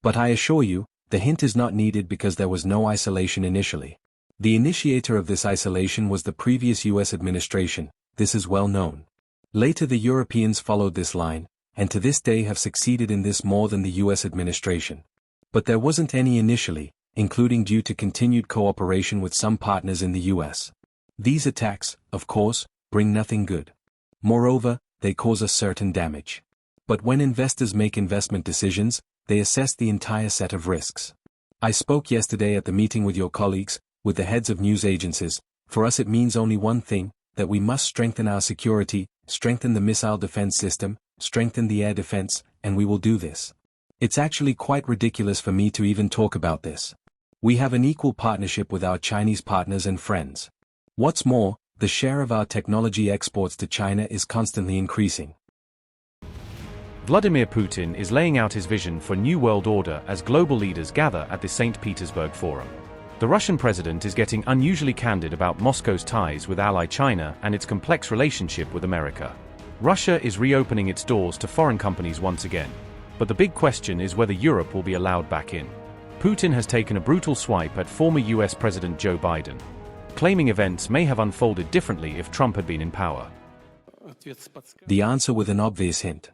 But I assure you, the hint is not needed because there was no isolation initially. The initiator of this isolation was the previous US administration, this is well known. Later the Europeans followed this line, and to this day have succeeded in this more than the US administration. But there wasn't any initially, including due to continued cooperation with some partners in the US. These attacks, of course, bring nothing good. Moreover, they cause us certain damage. But when investors make investment decisions, they assess the entire set of risks. I spoke yesterday at the meeting with your colleagues, with the heads of news agencies. For us it means only one thing, that we must strengthen our security, strengthen the missile defense system, strengthen the air defense, and we will do this. It's actually quite ridiculous for me to even talk about this. We have an equal partnership with our Chinese partners and friends. What's more, the share of our technology exports to China is constantly increasing. Vladimir Putin is laying out his vision for New World Order as global leaders gather at the St. Petersburg Forum. The Russian president is getting unusually candid about Moscow's ties with ally China and its complex relationship with America. Russia is reopening its doors to foreign companies once again. But the big question is whether Europe will be allowed back in. Putin has taken a brutal swipe at former US President Joe Biden, claiming events may have unfolded differently if Trump had been in power. The answer with an obvious hint.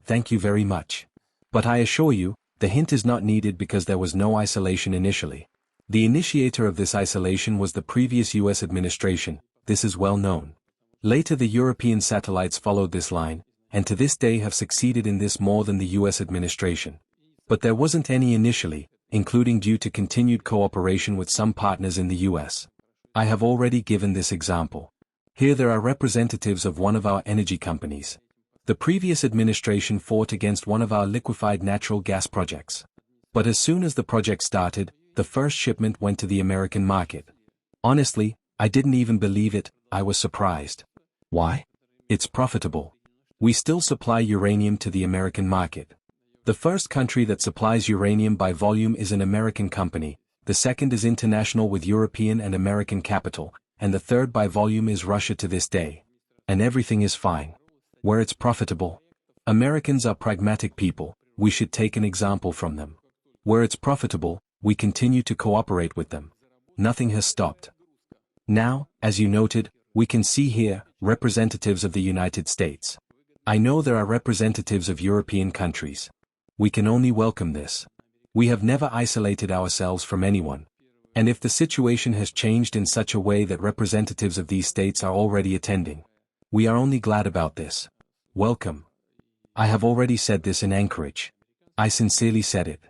Thank you very much. But I assure you, the hint is not needed because there was no isolation initially. The initiator of this isolation was the previous US administration, this is well known. Later the European satellites followed this line, and to this day have succeeded in this more than the US administration. But there wasn't any initially, including due to continued cooperation with some partners in the US. I have already given this example. Here there are representatives of one of our energy companies. The previous administration fought against one of our liquefied natural gas projects. But as soon as the project started, the first shipment went to the American market. Honestly, I didn't even believe it, I was surprised. Why? It's profitable. We still supply uranium to the American market. The first country that supplies uranium by volume is an American company, the second is international with European and American capital, and the third by volume is Russia to this day. And everything is fine. Where it's profitable. Americans are pragmatic people, we should take an example from them. Where it's profitable, we continue to cooperate with them. Nothing has stopped. Now, as you noted, we can see here, representatives of the United States. I know there are representatives of European countries. We can only welcome this. We have never isolated ourselves from anyone. And if the situation has changed in such a way that representatives of these states are already attending, we are only glad about this. Welcome. I have already said this in Anchorage. I sincerely said it.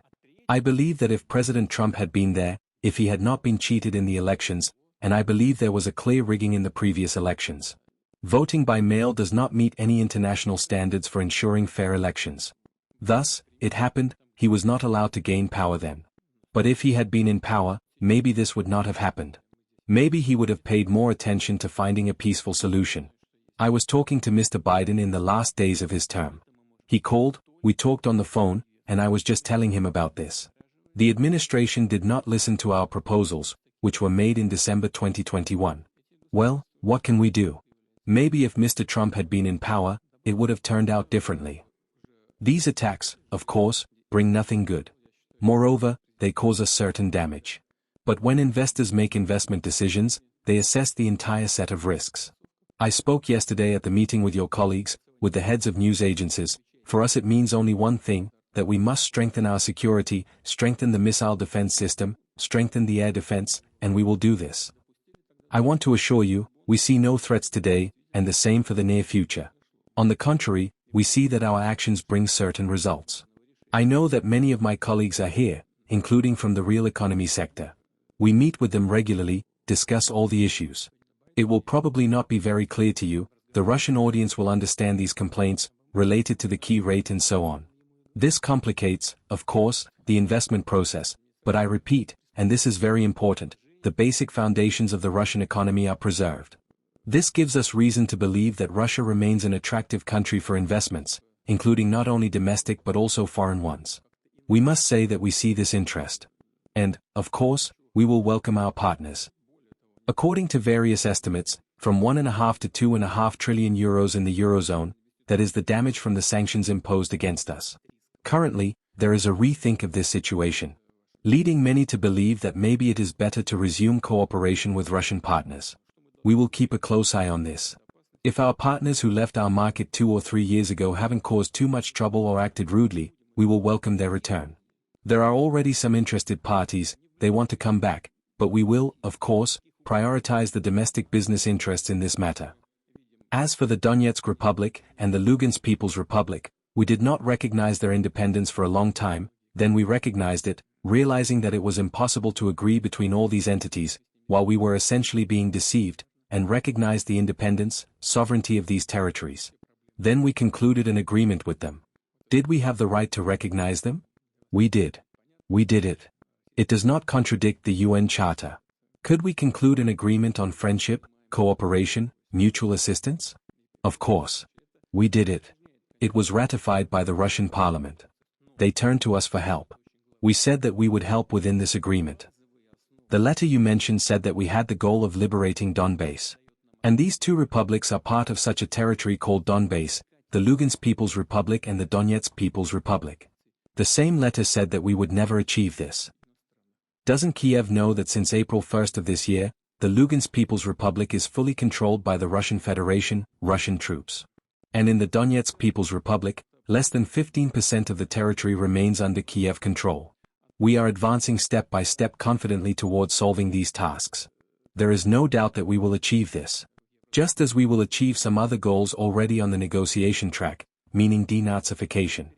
I believe that if President Trump had been there, if he had not been cheated in the elections, and I believe there was a clear rigging in the previous elections. Voting by mail does not meet any international standards for ensuring fair elections. Thus, it happened, he was not allowed to gain power then. But if he had been in power, maybe this would not have happened. Maybe he would have paid more attention to finding a peaceful solution. I was talking to Mr. Biden in the last days of his term. He called, we talked on the phone, and I was just telling him about this. The administration did not listen to our proposals, which were made in December 2021. Well, what can we do? Maybe if Mr. Trump had been in power, it would have turned out differently. These attacks, of course, bring nothing good. Moreover, they cause us certain damage. But when investors make investment decisions, they assess the entire set of risks. I spoke yesterday at the meeting with your colleagues, with the heads of news agencies. For us it means only one thing, that we must strengthen our security, strengthen the missile defense system, strengthen the air defense, and we will do this. I want to assure you, we see no threats today, and the same for the near future. On the contrary, we see that our actions bring certain results. I know that many of my colleagues are here, including from the real economy sector. We meet with them regularly, discuss all the issues. It will probably not be very clear to you, the Russian audience will understand these complaints, related to the key rate and so on. This complicates, of course, the investment process, but I repeat, and this is very important, the basic foundations of the Russian economy are preserved. This gives us reason to believe that Russia remains an attractive country for investments, including not only domestic but also foreign ones. We must say that we see this interest. And, of course, we will welcome our partners. According to various estimates, from 1.5 to 2.5 trillion euros in the Eurozone, that is the damage from the sanctions imposed against us. Currently, there is a rethink of this situation, leading many to believe that maybe it is better to resume cooperation with Russian partners. We will keep a close eye on this. If our partners who left our market 2 or 3 years ago haven't caused too much trouble or acted rudely, we will welcome their return. There are already some interested parties, they want to come back, but we will, of course, prioritize the domestic business interests in this matter. As for the Donetsk Republic and the Lugansk People's Republic, we did not recognize their independence for a long time, then we recognized it, realizing that it was impossible to agree between all these entities, while we were essentially being deceived, and recognized the independence, sovereignty of these territories. Then we concluded an agreement with them. Did we have the right to recognize them? We did. We did it. It does not contradict the UN Charter. Could we conclude an agreement on friendship, cooperation, mutual assistance? Of course. We did it. It was ratified by the Russian parliament. They turned to us for help. We said that we would help within this agreement. The letter you mentioned said that we had the goal of liberating Donbass. And these two republics are part of such a territory called Donbass, the Lugansk People's Republic and the Donetsk People's Republic. The same letter said that we would never achieve this. Doesn't Kiev know that since April 1st of this year, the Lugansk People's Republic is fully controlled by the Russian Federation, Russian troops? And in the Donetsk People's Republic, less than 15% of the territory remains under Kiev control. We are advancing step by step confidently towards solving these tasks. There is no doubt that we will achieve this. Just as we will achieve some other goals already on the negotiation track, meaning denazification.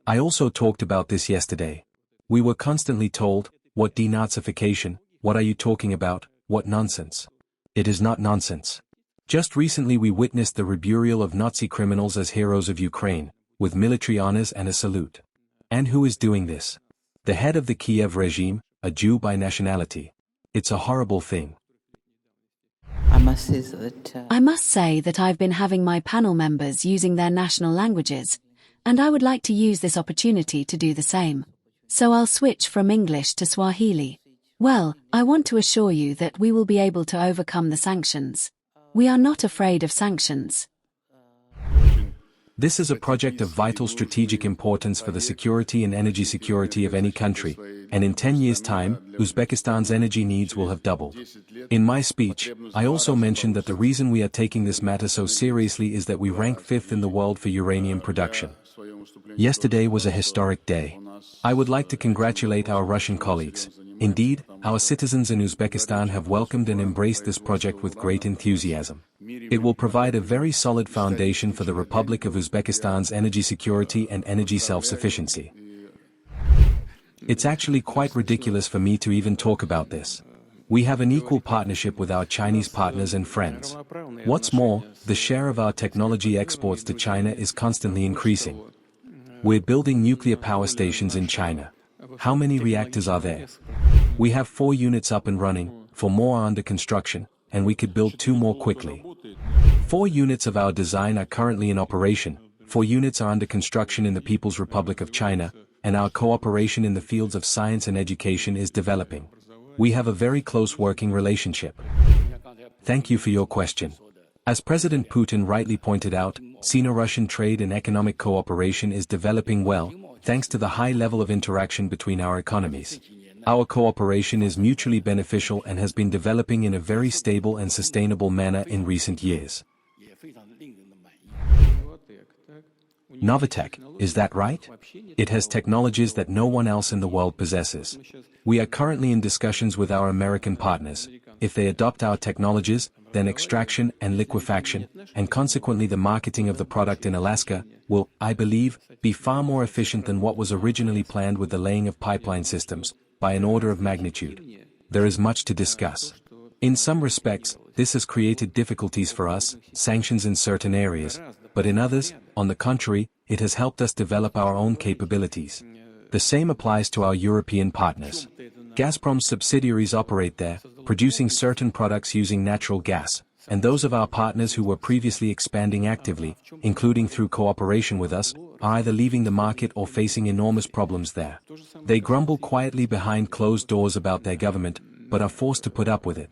I also talked about this yesterday. We were constantly told, what denazification, what are you talking about, what nonsense. It is not nonsense. Just recently we witnessed the reburial of Nazi criminals as heroes of Ukraine, with military honors and a salute. And who is doing this? The head of the Kiev regime, a Jew by nationality. It's a horrible thing. I must say that I've been having my panel members using their national languages, and I would like to use this opportunity to do the same. So I'll switch from English to Swahili. Well, I want to assure you that we will be able to overcome the sanctions. We are not afraid of sanctions. This is a project of vital strategic importance for the security and energy security of any country, and in 10 years' time, Uzbekistan's energy needs will have doubled. In my speech, I also mentioned that the reason we are taking this matter so seriously is that we rank 5th in the world for uranium production. Yesterday was a historic day. I would like to congratulate our Russian colleagues. Indeed, our citizens in Uzbekistan have welcomed and embraced this project with great enthusiasm. It will provide a very solid foundation for the Republic of Uzbekistan's energy security and energy self-sufficiency. It's actually quite ridiculous for me to even talk about this. We have an equal partnership with our Chinese partners and friends. What's more, the share of our technology exports to China is constantly increasing. We're building nuclear power stations in China. How many reactors are there? We have 4 units up and running, 4 more are under construction, and we could build 2 more quickly. 4 units of our design are currently in operation, 4 units are under construction in the People's Republic of China, and our cooperation in the fields of science and education is developing. We have a very close working relationship. Thank you for your question. As President Putin rightly pointed out, Sino-Russian trade and economic cooperation is developing well, thanks to the high level of interaction between our economies. Our cooperation is mutually beneficial and has been developing in a very stable and sustainable manner in recent years. Novatech, is that right? It has technologies that no one else in the world possesses. We are currently in discussions with our American partners. If they adopt our technologies, then extraction and liquefaction, and consequently the marketing of the product in Alaska, will, I believe, be far more efficient than what was originally planned with the laying of pipeline systems, by an order of magnitude. There is much to discuss. In some respects, this has created difficulties for us, sanctions in certain areas, but in others, on the contrary, it has helped us develop our own capabilities. The same applies to our European partners. Gazprom's subsidiaries operate there, producing certain products using natural gas, and those of our partners who were previously expanding actively, including through cooperation with us, are either leaving the market or facing enormous problems there. They grumble quietly behind closed doors about their government, but are forced to put up with it.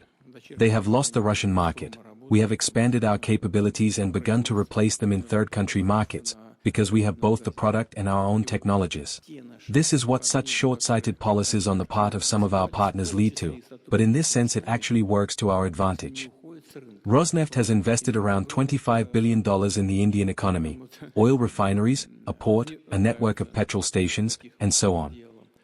They have lost the Russian market. We have expanded our capabilities and begun to replace them in third country markets, because we have both the product and our own technologies. This is what such short-sighted policies on the part of some of our partners lead to, but in this sense it actually works to our advantage. Rosneft has invested around $25 billion in the Indian economy, oil refineries, a port, a network of petrol stations, and so on.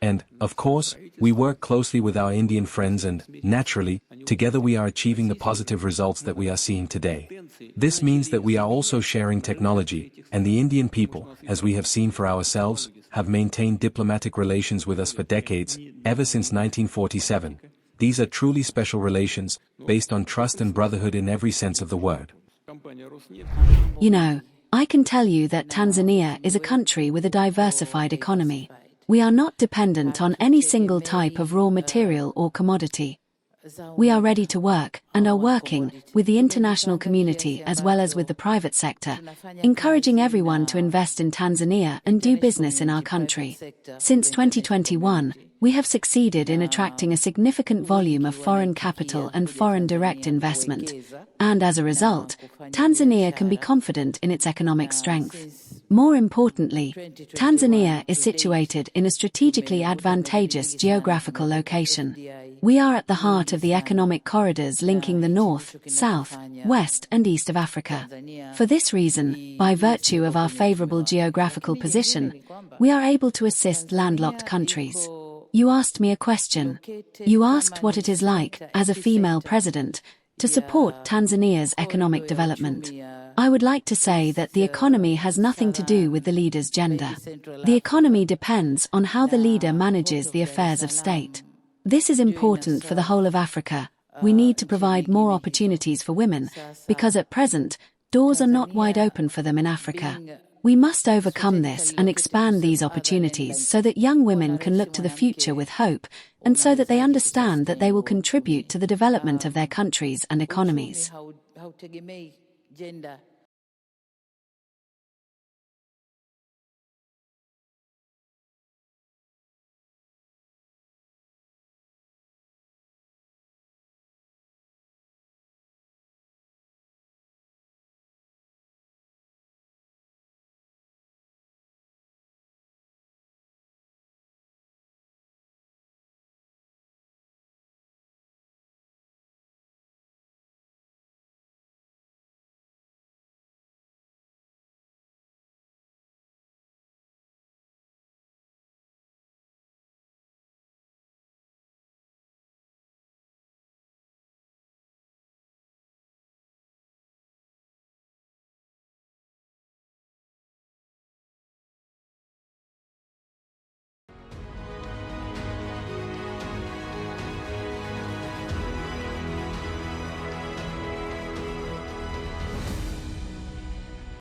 And, of course, we work closely with our Indian friends and, naturally, together we are achieving the positive results that we are seeing today. This means that we are also sharing technology, and the Indian people, as we have seen for ourselves, have maintained diplomatic relations with us for decades, ever since 1947. These are truly special relations, based on trust and brotherhood in every sense of the word. You know, I can tell you that Tanzania is a country with a diversified economy. We are not dependent on any single type of raw material or commodity. We are ready to work, and are working, with the international community as well as with the private sector, encouraging everyone to invest in Tanzania and do business in our country. Since 2021, we have succeeded in attracting a significant volume of foreign capital and foreign direct investment, and as a result, Tanzania can be confident in its economic strength. More importantly, Tanzania is situated in a strategically advantageous geographical location. We are at the heart of the economic corridors linking the north, south, west and east of Africa. For this reason, by virtue of our favorable geographical position, we are able to assist landlocked countries. You asked me a question. You asked what it is like, as a female president, to support Tanzania's economic development. I would like to say that the economy has nothing to do with the leader's gender. The economy depends on how the leader manages the affairs of state. This is important for the whole of Africa. We need to provide more opportunities for women, because at present, doors are not wide open for them in Africa. We must overcome this and expand these opportunities so that young women can look to the future with hope, and so that they understand that they will contribute to the development of their countries and economies.